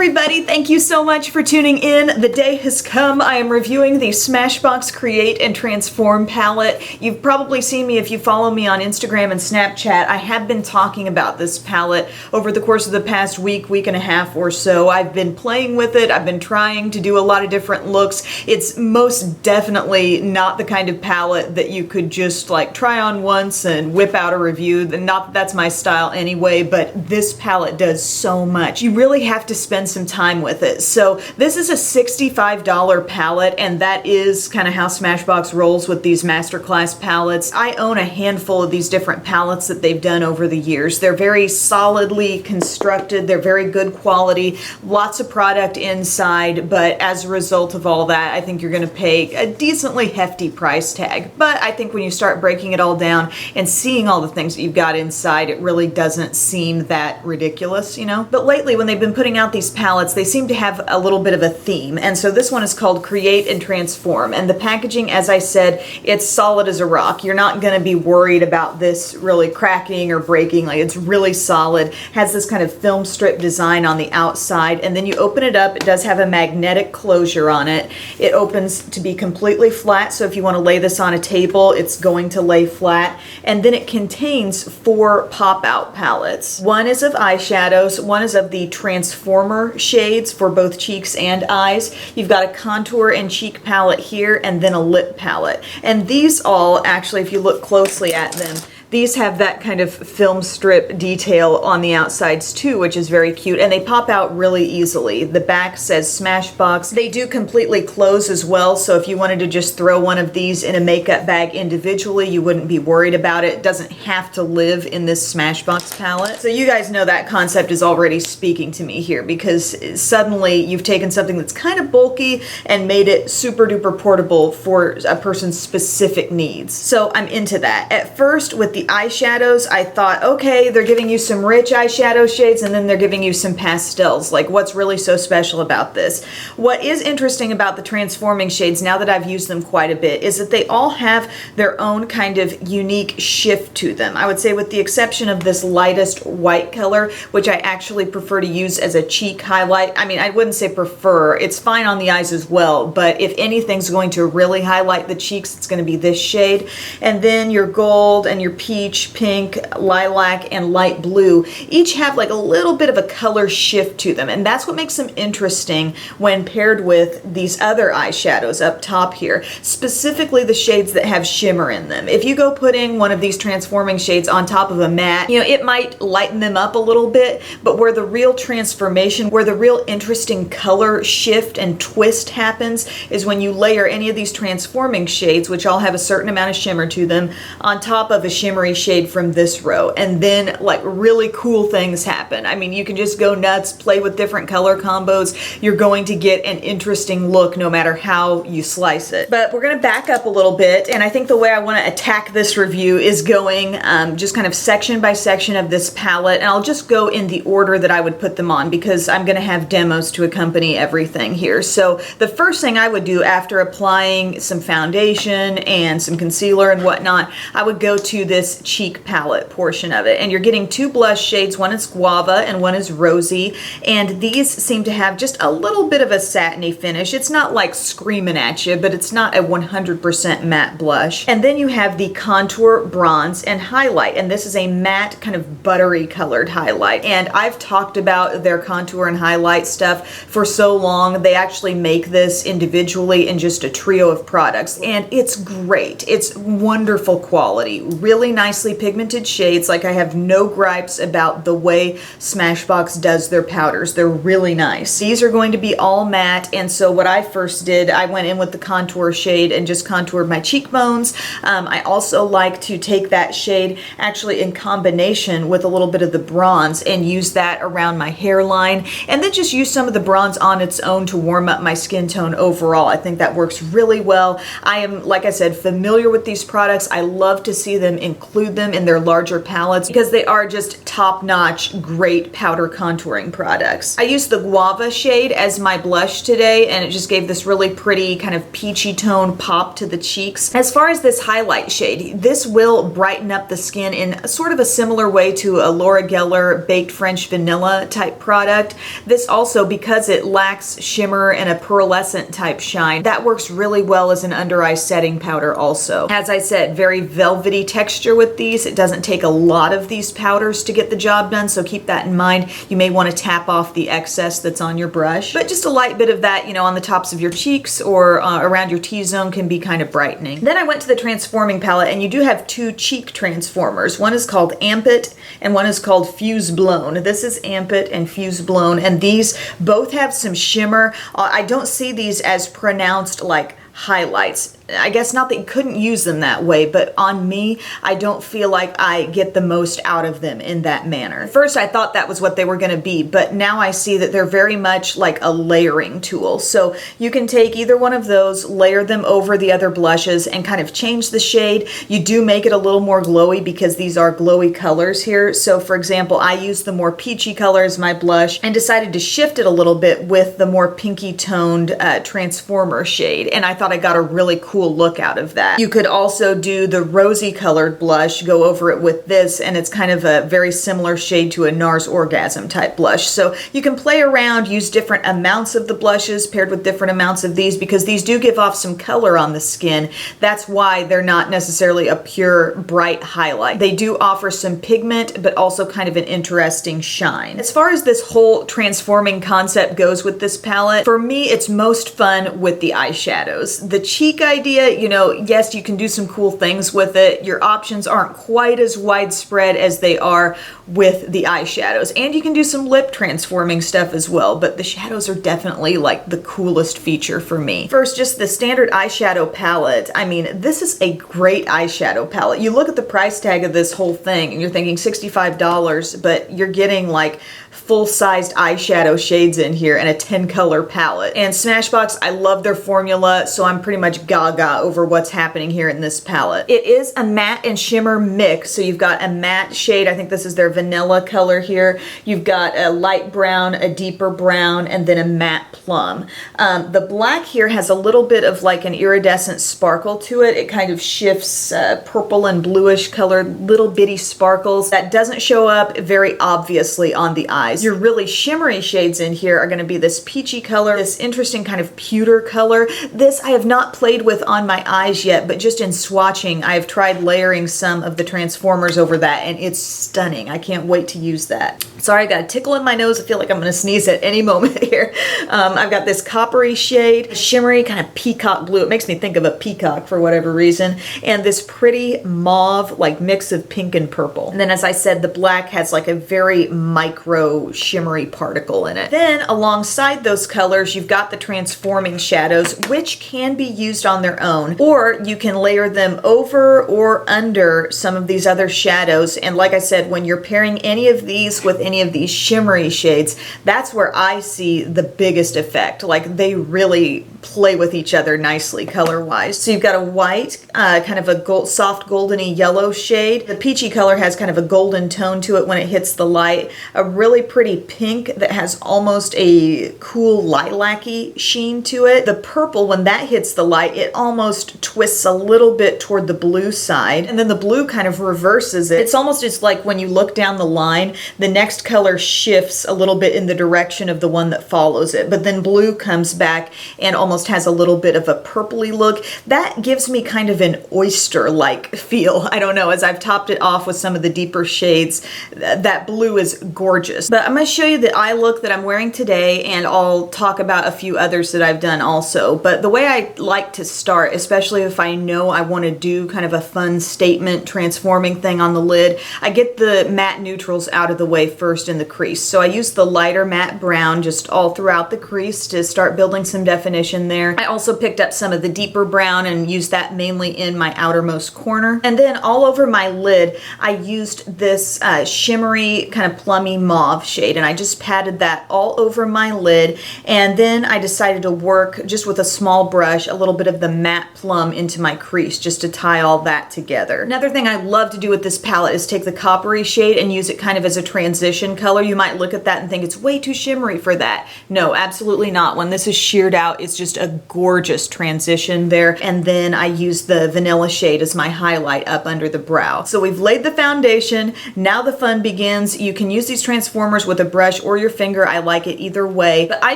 everybody, thank you so much for tuning in. The day has come. I am reviewing the Smashbox Create and Transform palette. You've probably seen me if you follow me on Instagram and Snapchat. I have been talking about this palette over the course of the past week and a half or so. I've been playing with it. I've been trying to do a lot of different looks. It's most definitely not the kind of palette that you could just like try on once and whip out a review. Not that that's my style anyway, but this palette does so much. You really have to spend some time with it. So this is a $65 palette, and that is kind of how Smashbox rolls with these masterclass palettes. I own a handful of these different palettes that they've done over the years. They're very solidly constructed. They're very good quality, lots of product inside, but as a result of all that, I think you're going to pay a decently hefty price tag. But I think when you start breaking it all down and seeing all the things that you've got inside, it really doesn't seem that ridiculous, you know? But lately, when they've been putting out these palettes, they seem to have a little bit of a theme. And so this one is called Create and Transform. And the packaging, as I said, it's solid as a rock. You're not going to be worried about this really cracking or breaking. Like, it's really solid. Has this kind of film strip design on the outside. And then you open it up. It does have a magnetic closure on it. It opens to be completely flat. So if you want to lay this on a table, it's going to lay flat. And then it contains 4 pop-out palettes. One is of eyeshadows. One is of the Transformer shades for both cheeks and eyes. You've got a contour and cheek palette here, and then a lip palette. And these all, actually, if you look closely at them, these have that kind of film strip detail on the outsides too, which is very cute, and they pop out really easily. The back says Smashbox. They do completely close as well, so if you wanted to just throw one of these in a makeup bag individually, you wouldn't be worried about it. It doesn't have to live in this Smashbox palette. So you guys know that concept is already speaking to me here, because suddenly you've taken something that's kind of bulky and made it super duper portable for a person's specific needs. So I'm into that. At first, with the eyeshadows, I thought, okay, they're giving you some rich eyeshadow shades and then they're giving you some pastels. Like, what's really so special about this? What is interesting about the transforming shades, now that I've used them quite a bit, is that they all have their own kind of unique shift to them. I would say with the exception of this lightest white color, which I actually prefer to use as a cheek highlight. I mean, I wouldn't say prefer. It's fine on the eyes as well, but if anything's going to really highlight the cheeks, it's going to be this shade. And then your gold and your peach, pink, lilac, and light blue each have like a little bit of a color shift to them, and that's what makes them interesting when paired with these other eyeshadows up top here, specifically the shades that have shimmer in them. If you go putting one of these transforming shades on top of a matte, you know, it might lighten them up a little bit, but where the real transformation, where the real interesting color shift and twist happens is when you layer any of these transforming shades, which all have a certain amount of shimmer to them, on top of a shimmery shade from this row, and then like really cool things happen. I mean, you can just go nuts, play with different color combos. You're going to get an interesting look no matter how you slice it. But we're going to back up a little bit, and I think the way I want to attack this review is going just kind of section by section of this palette, and I'll just go in the order that I would put them on because I'm going to have demos to accompany everything here. So the first thing I would do after applying some foundation and some concealer and whatnot, I would go to this cheek palette portion of it, and you're getting 2 blush shades. One is guava and one is rosy, and these seem to have just a little bit of a satiny finish. It's not like screaming at you, but it's not a 100% matte blush. And then you have the contour, bronze, and highlight, and this is a matte kind of buttery colored highlight, and I've talked about their contour and highlight stuff for so long. They actually make this individually in just a trio of products, and it's great. It's wonderful quality, really nicely pigmented shades. Like, I have no gripes about the way Smashbox does their powders. They're really nice. These are going to be all matte, and so what I first did, I went in with the contour shade and just contoured my cheekbones. I also like to take that shade actually in combination with a little bit of the bronze and use that around my hairline, and then just use some of the bronze on its own to warm up my skin tone overall. I think that works really well. I am, like I said, familiar with these products. I love to see them in include them in their larger palettes because they are just top-notch, great powder contouring products. I used the Guava shade as my blush today, and it just gave this really pretty kind of peachy tone pop to the cheeks. As far as this highlight shade, this will brighten up the skin in sort of a similar way to a Laura Geller Baked French Vanilla type product. This also, because it lacks shimmer and a pearlescent type shine, that works really well as an under eye setting powder also. As I said, very velvety texture with these. It doesn't take a lot of these powders to get the job done, so keep that in mind. You may want to tap off the excess that's on your brush, but just a light bit of that, you know, on the tops of your cheeks or around your T-zone can be kind of brightening. Then I went to the transforming palette, and you do have two cheek transformers. One is called Amp It and one is called Fuse Blown. This is Amp It and Fuse Blown, and these both have some shimmer. I don't see these as pronounced like highlights. I guess not that you couldn't use them that way, but on me, I don't feel like I get the most out of them in that manner. First, I thought that was what they were going to be, but now I see that they're very much like a layering tool. So you can take either one of those, layer them over the other blushes, and kind of change the shade. You do make it a little more glowy because these are glowy colors here. So for example, I used the more peachy color as my blush and decided to shift it a little bit with the more pinky toned transformer shade. And I thought I got a really cool look out of that. You could also do the rosy colored blush, go over it with this, and it's kind of a very similar shade to a NARS Orgasm type blush. So you can play around, use different amounts of the blushes paired with different amounts of these because these do give off some color on the skin. That's why they're not necessarily a pure bright highlight. They do offer some pigment, but also kind of an interesting shine. As far as this whole transforming concept goes with this palette, for me, it's most fun with the eyeshadows. The cheek idea, you know, yes, you can do some cool things with it. Your options aren't quite as widespread as they are with the eyeshadows. And you can do some lip transforming stuff as well, but the shadows are definitely like the coolest feature for me. First, just the standard eyeshadow palette. I mean, this is a great eyeshadow palette. You look at the price tag of this whole thing and you're thinking $65, but you're getting like full-sized eyeshadow shades in here and a 10-color palette. And Smashbox, I love their formula, so I'm pretty much gaga over what's happening here in this palette. It is a matte and shimmer mix, so you've got a matte shade, I think this is their vanilla color here. You've got a light brown, a deeper brown, and then a matte plum. The black here has a little bit of like an iridescent sparkle to it. It kind of shifts purple and bluish colored little bitty sparkles. That doesn't show up very obviously on the eyes. Your really shimmery shades in here are going to be this peachy color, this interesting kind of pewter color. This I have not played with on my eyes yet, but just in swatching, I've tried layering some of the transformers over that, and it's stunning. I can't wait to use that. Sorry, I got a tickle in my nose. I feel like I'm going to sneeze at any moment here. I've got this coppery shade, shimmery kind of peacock blue. It makes me think of a peacock for whatever reason. And this pretty mauve, like mix of pink and purple. And then as I said, the black has like a very micro shimmery particle in it. Then alongside those colors, you've got the transforming shadows, which can be used on their own, or you can layer them over or under some of these other shadows. And like I said, when you're pairing any of these with any of these shimmery shades, that's where I see the biggest effect. Like they really play with each other nicely color-wise. So you've got a white, kind of a soft goldeny yellow shade. The peachy color has kind of a golden tone to it when it hits the light. A really pretty pink that has almost a cool lilac-y sheen to it. The purple, when that hits the light, it almost twists a little bit toward the blue side, and then the blue kind of reverses it. It's almost just like when you look down the line, the next color shifts a little bit in the direction of the one that follows it, but then blue comes back and almost has a little bit of a purpley look. That gives me kind of an oyster-like feel. I don't know, as I've topped it off with some of the deeper shades, that blue is gorgeous. But I'm going to show you the eye look that I'm wearing today, and I'll talk about a few others that I've done also. But the way I like to start, especially if I know I want to do kind of a fun statement transforming thing on the lid, I get the matte neutrals out of the way first in the crease. So I use the lighter matte brown just all throughout the crease to start building some definition there. I also picked up some of the deeper brown and used that mainly in my outermost corner. And then all over my lid, I used this shimmery kind of plummy mauve. Mauve shade, and I just patted that all over my lid, and then I decided to work just with a small brush a little bit of the matte plum into my crease just to tie all that together. Another thing I love to do with this palette is take the coppery shade and use it kind of as a transition color. You might look at that and think it's way too shimmery for that. No, absolutely not. When this is sheared out, it's just a gorgeous transition there. And then I use the vanilla shade as my highlight up under the brow. So we've laid the foundation. Now the fun begins. You can use these transformers with a brush or your finger. I like it either way. But I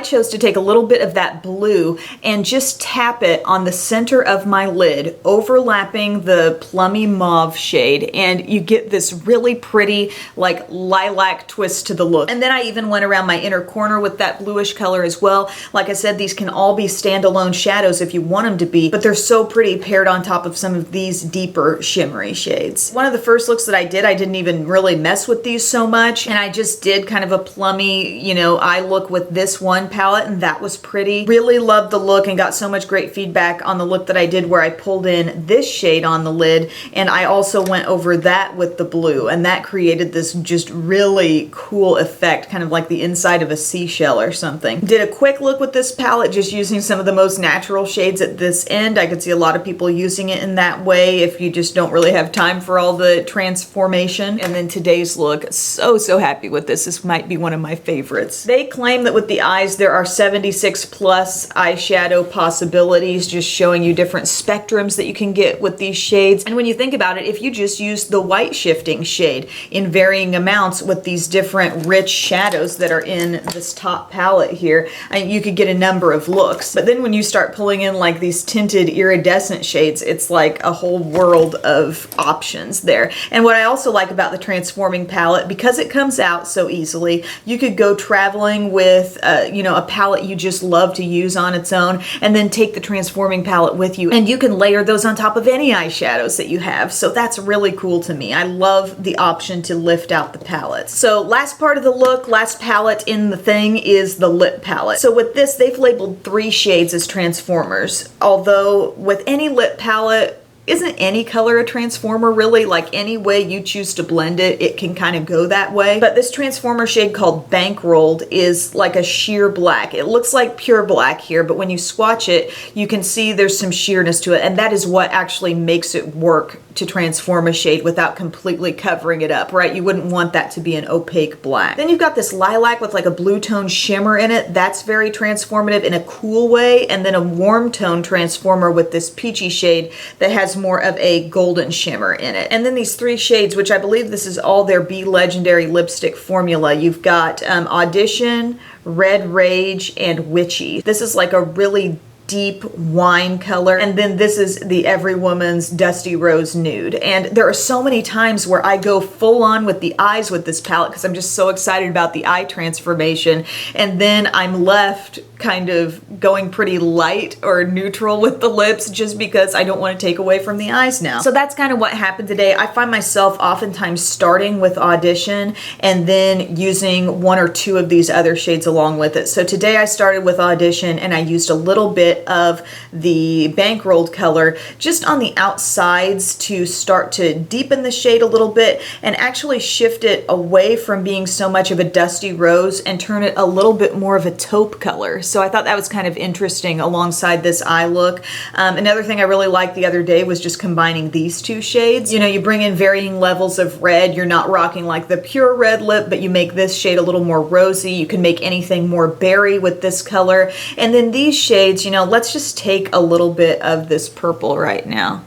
chose to take a little bit of that blue and just tap it on the center of my lid, overlapping the plummy mauve shade, and you get this really pretty like lilac twist to the look. And then I even went around my inner corner with that bluish color as well. Like I said, these can all be standalone shadows if you want them to be, but they're so pretty paired on top of some of these deeper shimmery shades. One of the first looks that I didn't even really mess with these so much, and I just did kind of a plummy, you know, eye look with this one palette, and that was pretty. Really loved the look and got so much great feedback on the look that I did where I pulled in this shade on the lid, and I also went over that with the blue, and that created this just really cool effect, kind of like the inside of a seashell or something. Did a quick look with this palette, just using some of the most natural shades at this end. I could see a lot of people using it in that way if you just don't really have time for all the transformation. And then today's look, so happy with this. This might be one of my favorites. They claim that with the eyes there are 76 plus eyeshadow possibilities, just showing you different spectrums that you can get with these shades. And when you think about it, if you just use the white shifting shade in varying amounts with these different rich shadows that are in this top palette here, you could get a number of looks. But then when you start pulling in like these tinted iridescent shades, it's like a whole world of options there. And what I also like about the transforming palette, because it comes out so easily, you could go traveling with you know, a palette you just love to use on its own, and then take the transforming palette with you, and you can layer those on top of any eyeshadows that you have. So that's really cool to me. I love the option to lift out the palette. So last part of the look, last palette in the thing is the lip palette. So with this, they've labeled 3 shades as transformers, although with any lip palette, isn't any color a transformer really? Like any way you choose to blend it, it can kind of go that way. But this transformer shade called Bankrolled is like a sheer black. It looks like pure black here, but when you swatch it, you can see there's some sheerness to it, and that is what actually makes it work to transform a shade without completely covering it up, right? You wouldn't want that to be an opaque black. Then you've got this lilac with like a blue tone shimmer in it. That's very transformative in a cool way. And then a warm tone transformer with this peachy shade that has more of a golden shimmer in it. And then these 3 shades, which I believe this is all their Be Legendary lipstick formula. You've got Audition, Red Rage, and Witchy. This is like a really deep wine color, and then this is the Every Woman's Dusty Rose Nude. And there are so many times where I go full on with the eyes with this palette because I'm just so excited about the eye transformation, and then I'm left kind of going pretty light or neutral with the lips just because I don't want to take away from the eyes now. So that's kind of what happened today. I find myself oftentimes starting with Audition and then using 1 or 2 of these other shades along with it. So today I started with Audition and I used a little bit of the Bankrolled color just on the outsides to start to deepen the shade a little bit and actually shift it away from being so much of a dusty rose and turn it a little bit more of a taupe color. So I thought that was kind of interesting alongside this eye look. Another thing I really liked the other day was just combining these 2 shades. You know, you bring in varying levels of red. You're not rocking like the pure red lip, but you make this shade a little more rosy. You can make anything more berry with this color. And then these shades, you know, let's just take a little bit of this purple right now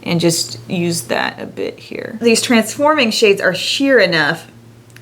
and just use that a bit here. These transforming shades are sheer enough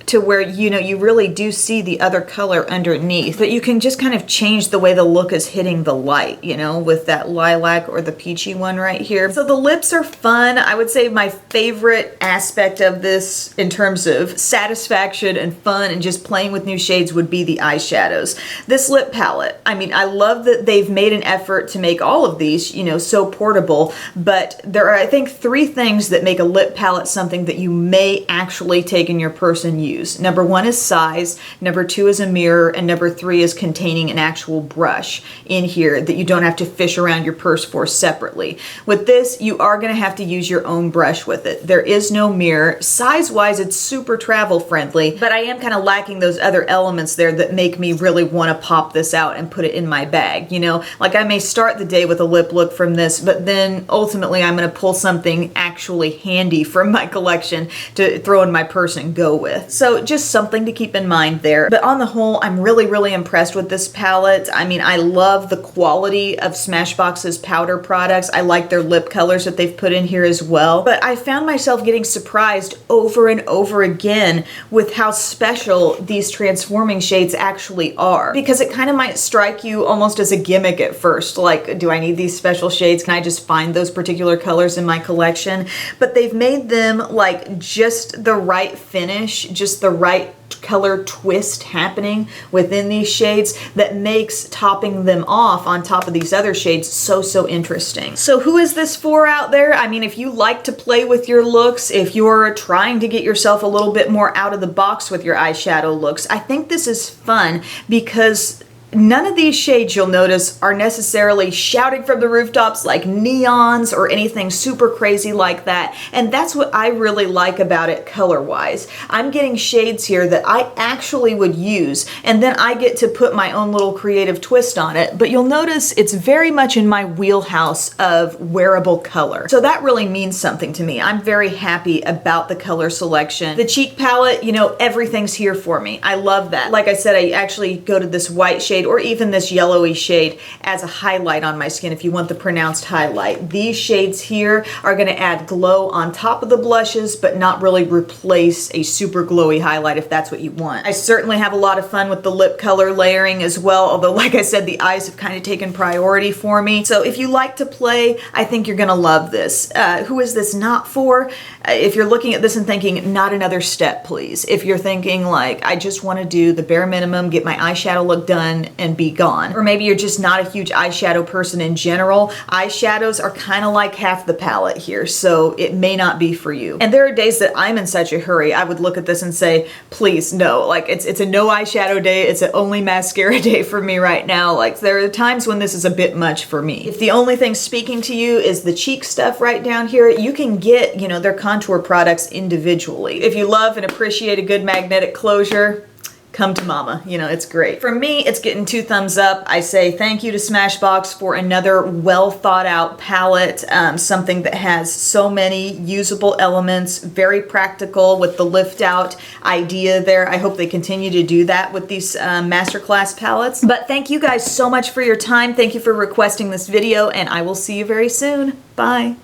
to where, you know, you really do see the other color underneath, but you can just kind of change the way the look is hitting the light, you know, with that lilac or the peachy one right here. So the lips are fun. I would say my favorite aspect of this in terms of satisfaction and fun and just playing with new shades would be the eyeshadows. This lip palette, I mean, I love that they've made an effort to make all of these, you know, so portable, but there are, I think, 3 things that make a lip palette something that you may actually take in your purse and use. use. Number 1 is size, number 2 is a mirror, and number 3 is containing an actual brush in here that you don't have to fish around your purse for separately. With this, you are going to have to use your own brush with it. There is no mirror. Size-wise, it's super travel friendly, but I am kind of lacking those other elements there that make me really want to pop this out and put it in my bag. You know, like I may start the day with a lip look from this, but then ultimately I'm going to pull something actually handy from my collection to throw in my purse and go with. So just something to keep in mind there. But on the whole, I'm really impressed with this palette. I mean, I love the quality of Smashbox's powder products. I like their lip colors that they've put in here as well. But I found myself getting surprised over and over again with how special these transforming shades actually are. Because it kind of might strike you almost as a gimmick at first. Like, do I need these special shades? Can I just find those particular colors in my collection? But they've made them like just the right finish, just the right color twist happening within these shades that makes topping them off on top of these other shades so interesting. So who is this for out there? I mean, if you like to play with your looks, if you're trying to get yourself a little bit more out of the box with your eyeshadow looks, I think this is fun because none of these shades, you'll notice, are necessarily shouting from the rooftops like neons or anything super crazy like that. And that's what I really like about it color-wise. I'm getting shades here that I actually would use, and then I get to put my own little creative twist on it. But you'll notice it's very much in my wheelhouse of wearable color. So that really means something to me. I'm very happy about the color selection. The cheek palette, you know, everything's here for me. I love that. Like I said, I actually go to this white shade or even this yellowy shade as a highlight on my skin if you want the pronounced highlight. These shades here are going to add glow on top of the blushes, but not really replace a super glowy highlight if that's what you want. I certainly have a lot of fun with the lip color layering as well, although like I said, the eyes have kind of taken priority for me. So if you like to play, I think you're going to love this. Who is this not for? If you're looking at this and thinking, not another step, please. If you're thinking like, I just want to do the bare minimum, get my eyeshadow look done, and be gone. Or maybe you're just not a huge eyeshadow person in general. Eyeshadows are kind of like half the palette here, so it may not be for you. And there are days that I'm in such a hurry, I would look at this and say, please, no. Like, it's a no eyeshadow day, it's an only mascara day for me right now. Like, there are times when this is a bit much for me. If the only thing speaking to you is the cheek stuff right down here, you can get, you know, their contour products individually. If you love and appreciate a good magnetic closure, come to mama. You know, it's great. For me, it's getting 2 thumbs up. I say thank you to Smashbox for another well thought out palette, something that has so many usable elements, very practical with the lift out idea there. I hope they continue to do that with these masterclass palettes. But thank you guys so much for your time. Thank you for requesting this video, and I will see you very soon. Bye.